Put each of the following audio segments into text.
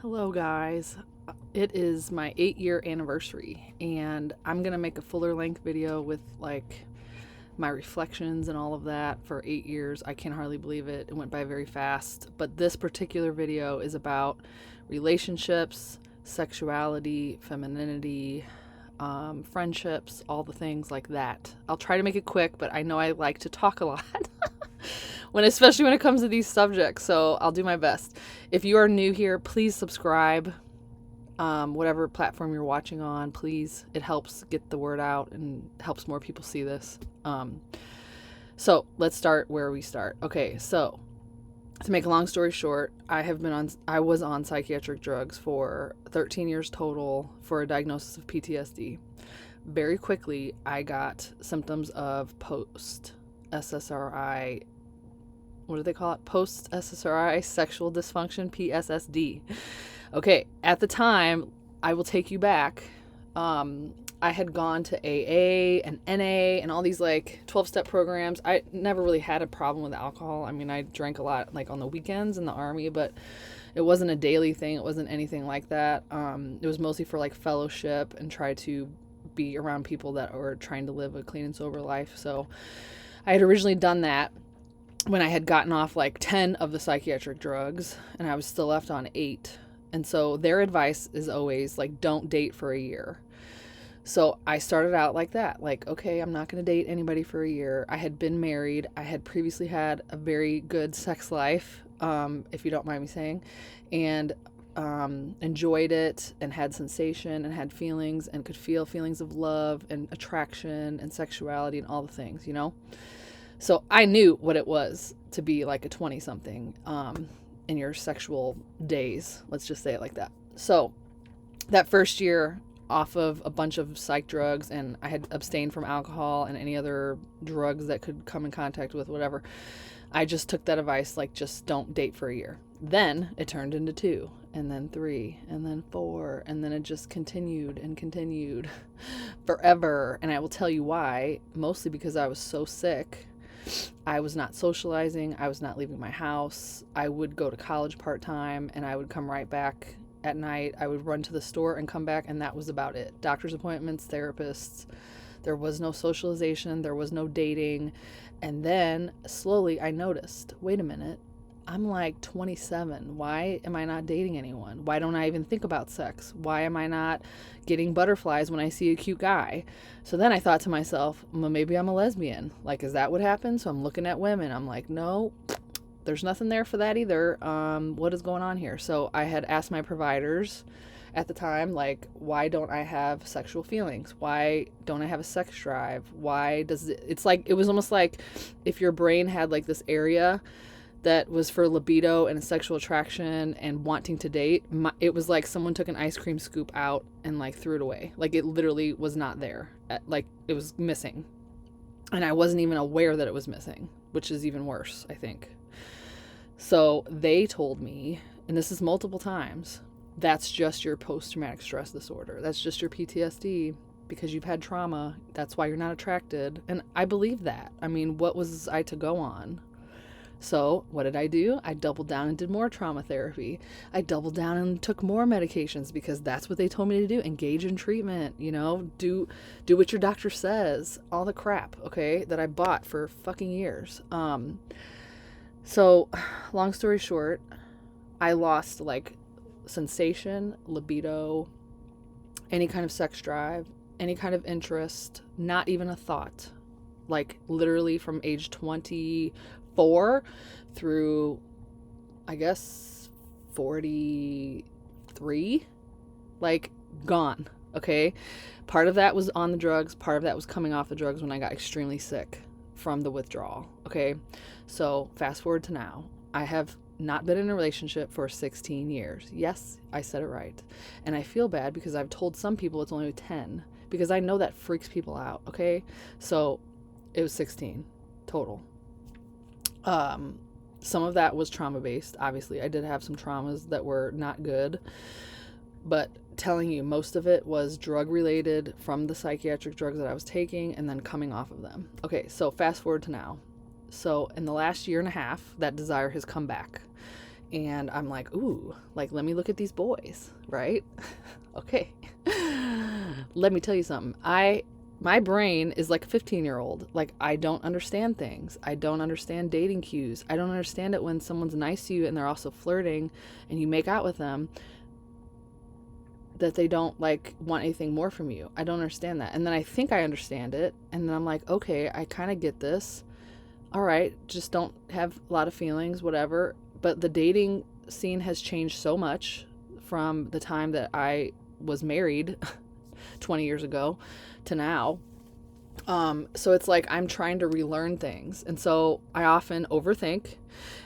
Hello, guys. It is my 8-year anniversary, and I'm gonna make a fuller length video with like my reflections and all of that for 8 years. I can hardly believe it. It went by very fast. But this particular video is about relationships, sexuality, femininity, friendships, all the things like that. I'll try to make it quick, but I know I like to talk a lot. Especially when it comes to these subjects, so I'll do my best. If you are new here, please subscribe. Whatever platform you're watching on, please. It helps get the word out and helps more people see this. So let's start where we start. Okay, so to make a long story short, I was on psychiatric drugs for 13 years total for a diagnosis of PTSD. Very quickly, I got symptoms of post SSRI. What do they call it? Post SSRI sexual dysfunction, PSSD. Okay, at the time, I will take you back. I had gone to AA and NA and all these like 12-step programs. I never really had a problem with alcohol. I mean, I drank a lot like on the weekends in the Army, but it wasn't a daily thing. It wasn't anything like that. It was mostly for like fellowship and try to be around people that were trying to live a clean and sober life. So I had originally done that when I had gotten off like 10 of the psychiatric drugs and I was still left on 8. And so their advice is always like, don't date for a year. So I started out like that, like, okay, I'm not going to date anybody for a year. I had been married. I had previously had a very good sex life, if you don't mind me saying, and enjoyed it and had sensation and had feelings and could feel feelings of love and attraction and sexuality and all the things, you know? So I knew what it was to be like a 20-something in your sexual days. Let's just say it like that. So that first year off of a bunch of psych drugs, and I had abstained from alcohol and any other drugs that could come in contact with whatever, I just took that advice, like, just don't date for a year. Then it turned into 2, and then 3, and then 4, and then it just continued and continued forever. And I will tell you why. Mostly because I was so sick. I was not socializing. I was not leaving my house. I would go to college part-time, and I would come right back at night. I would run to the store and come back, and that was about it. Doctor's appointments, therapists. There was no socialization. There was no dating. And then slowly I noticed, wait a minute, I'm like 27. Why am I not dating anyone? Why don't I even think about sex? Why am I not getting butterflies when I see a cute guy? So then I thought to myself, well, maybe I'm a lesbian. Like, is that what happened? So I'm looking at women. I'm like, no, there's nothing there for that either. What is going on here? So I had asked my providers at the time, like, why don't I have sexual feelings? Why don't I have a sex drive? Why does it's like, it was almost like if your brain had like this area that was for libido and sexual attraction and wanting to date. It was like someone took an ice cream scoop out and like threw it away. Like, it literally was not there. Like, it was missing. And I wasn't even aware that it was missing, which is even worse, I think. So they told me, and this is multiple times, that's just your post-traumatic stress disorder. That's just your PTSD because you've had trauma. That's why you're not attracted. And I believe that. I mean, what was I to go on? So what did I do? I doubled down and did more trauma therapy. I doubled down and took more medications because that's what they told me to do. Engage in treatment, you know, do what your doctor says. All the crap, okay, that I bought for fucking years. So long story short, I lost like sensation, libido, any kind of sex drive, any kind of interest, not even a thought. Like, literally from age 24 through, I guess, 43, like, gone. Okay. Part of that was on the drugs. Part of that was coming off the drugs when I got extremely sick from the withdrawal. Okay. So fast forward to now, I have not been in a relationship for 16 years. Yes, I said it right. And I feel bad because I've told some people it's only 10 because I know that freaks people out. Okay. So it was 16 total. Some of that was trauma based. Obviously, I did have some traumas that were not good, but telling you, most of it was drug related from the psychiatric drugs that I was taking and then coming off of them. Okay, so fast forward to now. So in the last year and a half, that desire has come back. And I'm like, ooh, like, let me look at these boys, right? Okay. Let me tell you something. My brain is like a 15-year-old. Like, I don't understand things. I don't understand dating cues. I don't understand it when someone's nice to you and they're also flirting and you make out with them, that they don't like want anything more from you. I don't understand that. And then I think I understand it. And then I'm like, okay, I kind of get this. All right, just don't have a lot of feelings, whatever. But the dating scene has changed so much from the time that I was married 20 years ago to now. So it's like I'm trying to relearn things. And so I often overthink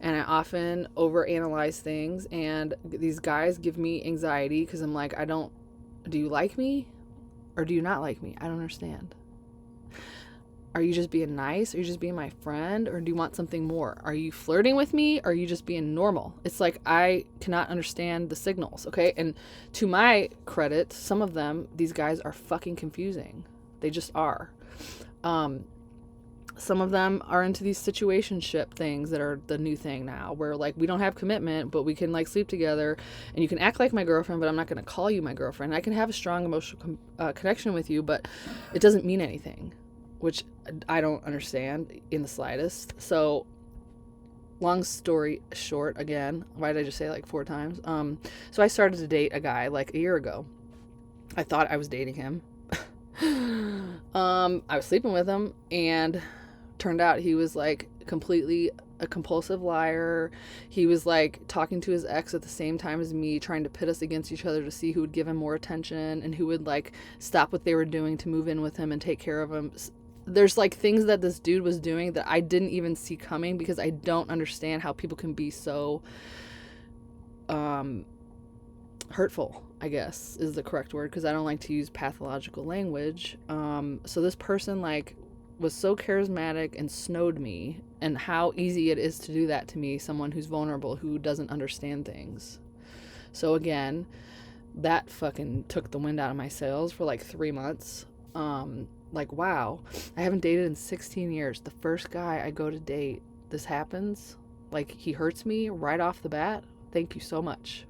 and I often overanalyze things. And these guys give me anxiety because I'm like, do you like me or do you not like me? I don't understand. Are you just being nice? Are you just being my friend? Or do you want something more? Are you flirting with me? Or are you just being normal? It's like I cannot understand the signals, okay? And to my credit, some of them, these guys are fucking confusing. They just are. Some of them are into these situationship things that are the new thing now, where like we don't have commitment, but we can like sleep together and you can act like my girlfriend, but I'm not going to call you my girlfriend. I can have a strong emotional connection with you, but it doesn't mean anything, which I don't understand in the slightest. So long story short, again, why did I just say it like 4 times? So I started to date a guy like a year ago. I thought I was dating him. I was sleeping with him and turned out he was like completely a compulsive liar. He was like talking to his ex at the same time as me, trying to pit us against each other to see who would give him more attention and who would like stop what they were doing to move in with him and take care of him. There's like things that this dude was doing that I didn't even see coming because I don't understand how people can be so hurtful, I guess is the correct word, because I don't like to use pathological language. So this person like was so charismatic and snowed me, and how easy it is to do that to me, someone who's vulnerable, who doesn't understand things. So again, that fucking took the wind out of my sails for like 3 months. Like, wow, I haven't dated in 16 years. The first guy I go to date, this happens. Like, he hurts me right off the bat. Thank you so much.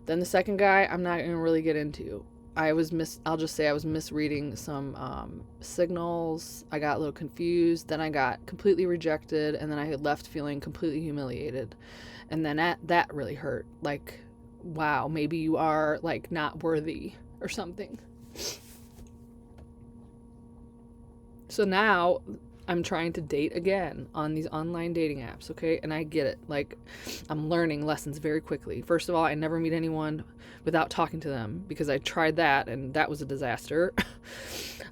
Then the second guy, I'm not going to really get into. I'll just say I was misreading some signals. I got a little confused. Then I got completely rejected. And then I had left feeling completely humiliated. And then that really hurt. Like, wow, maybe you are like not worthy or something. So now I'm trying to date again on these online dating apps, okay? And I get it. Like, I'm learning lessons very quickly. First of all, I never meet anyone without talking to them because I tried that and that was a disaster.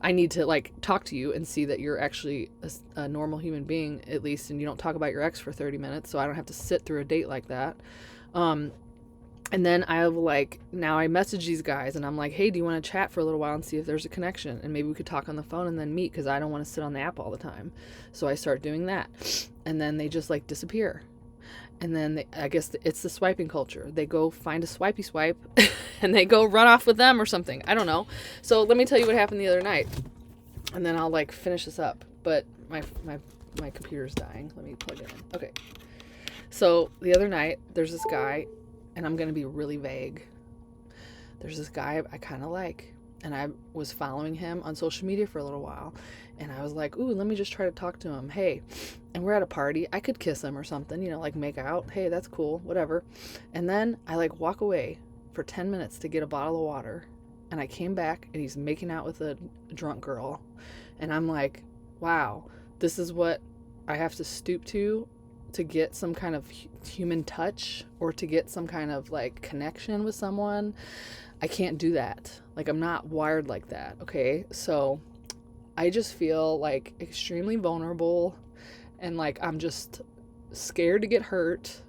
I need to like talk to you and see that you're actually a normal human being at least, and you don't talk about your ex for 30 minutes, so I don't have to sit through a date like that. And then now I message these guys and I'm like, hey, do you want to chat for a little while and see if there's a connection? And maybe we could talk on the phone and then meet, because I don't want to sit on the app all the time. So I start doing that. And then they just like disappear. And then I guess it's the swiping culture. They go find a swipey swipe and they go run off with them or something. I don't know. So let me tell you what happened the other night. And then I'll like finish this up. But my computer's dying. Let me plug it in. Okay. So the other night, there's this guy, and I'm going to be really vague. There's this guy I kind of like, and I was following him on social media for a little while, and I was like, ooh, let me just try to talk to him. Hey, and we're at a party. I could kiss him or something, like make out. Hey, that's cool, whatever. And then I like walk away for 10 minutes to get a bottle of water, and I came back, and he's making out with a drunk girl, and I'm like, wow, this is what I have to stoop to get some kind of human touch or to get some kind of like connection with someone. I can't do that. Like, I'm not wired like that. Okay. So I just feel like extremely vulnerable and like I'm just scared to get hurt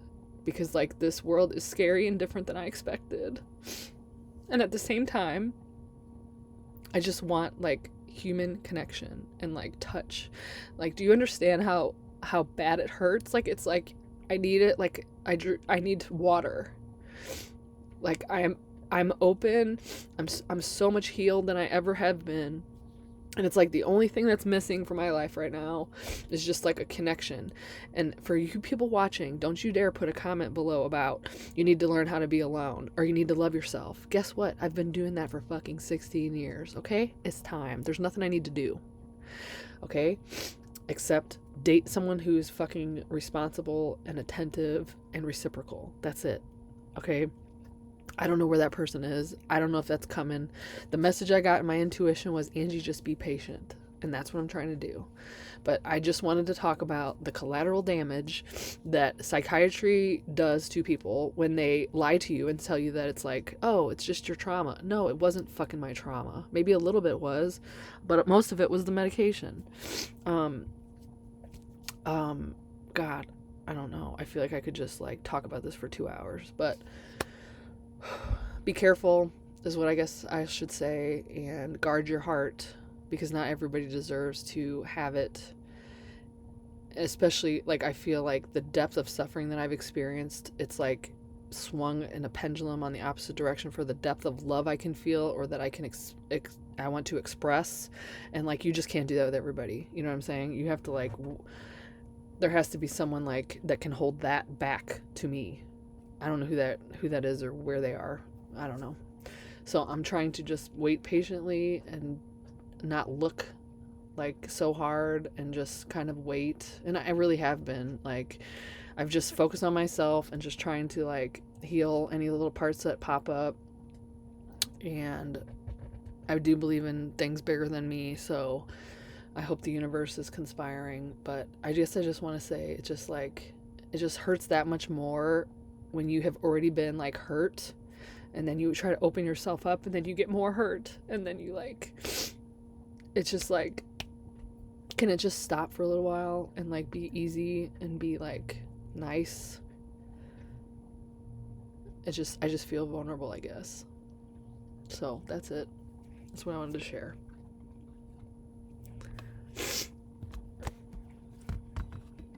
because like this world is scary and different than I expected. And at the same time, I just want like human connection and like touch. Like, do you understand how bad it hurts? Like, it's like I need it. Like I need water. Like I'm open. I'm so much healed than I ever have been, And it's like the only thing that's missing from my life right now is just like a connection. And for you people watching, don't you dare put a comment below about you need to learn how to be alone or you need to love yourself. Guess what? I've been doing that for fucking 16 years, okay? It's time. There's nothing I need to do, okay? Except date someone who's fucking responsible and attentive and reciprocal. That's it, okay? I don't know where that person is. I don't know if that's coming. The message I got in my intuition was, Angie, just be patient. And that's what I'm trying to do. But I just wanted to talk about the collateral damage that psychiatry does to people when they lie to you and tell you that it's like, oh, it's just your trauma. No, it wasn't fucking my trauma. Maybe a little bit was, but most of it was the medication. God, I don't know. I feel like I could just like talk about this for 2 hours, but be careful is what I guess I should say, and guard your heart, because not everybody deserves to have it. Especially, like, I feel like the depth of suffering that I've experienced, it's like swung in a pendulum on the opposite direction for the depth of love I can feel or that I can I want to express. And like, you just can't do that with everybody. You know what I'm saying? You have to like, there has to be someone like that can hold that back to me. I don't know who that is or where they are. I don't know. So I'm trying to just wait patiently and not look like so hard and just kind of wait. And I really have been like, I've just focused on myself and just trying to like heal any little parts that pop up. And I do believe in things bigger than me. So I hope the universe is conspiring. But I just want to say, it just hurts that much more when you have already been like hurt, and then you try to open yourself up and then you get more hurt, and then you like, it's just like, can it just stop for a little while and like be easy and be like nice? I just feel vulnerable, I guess. So that's it. That's what I wanted to share.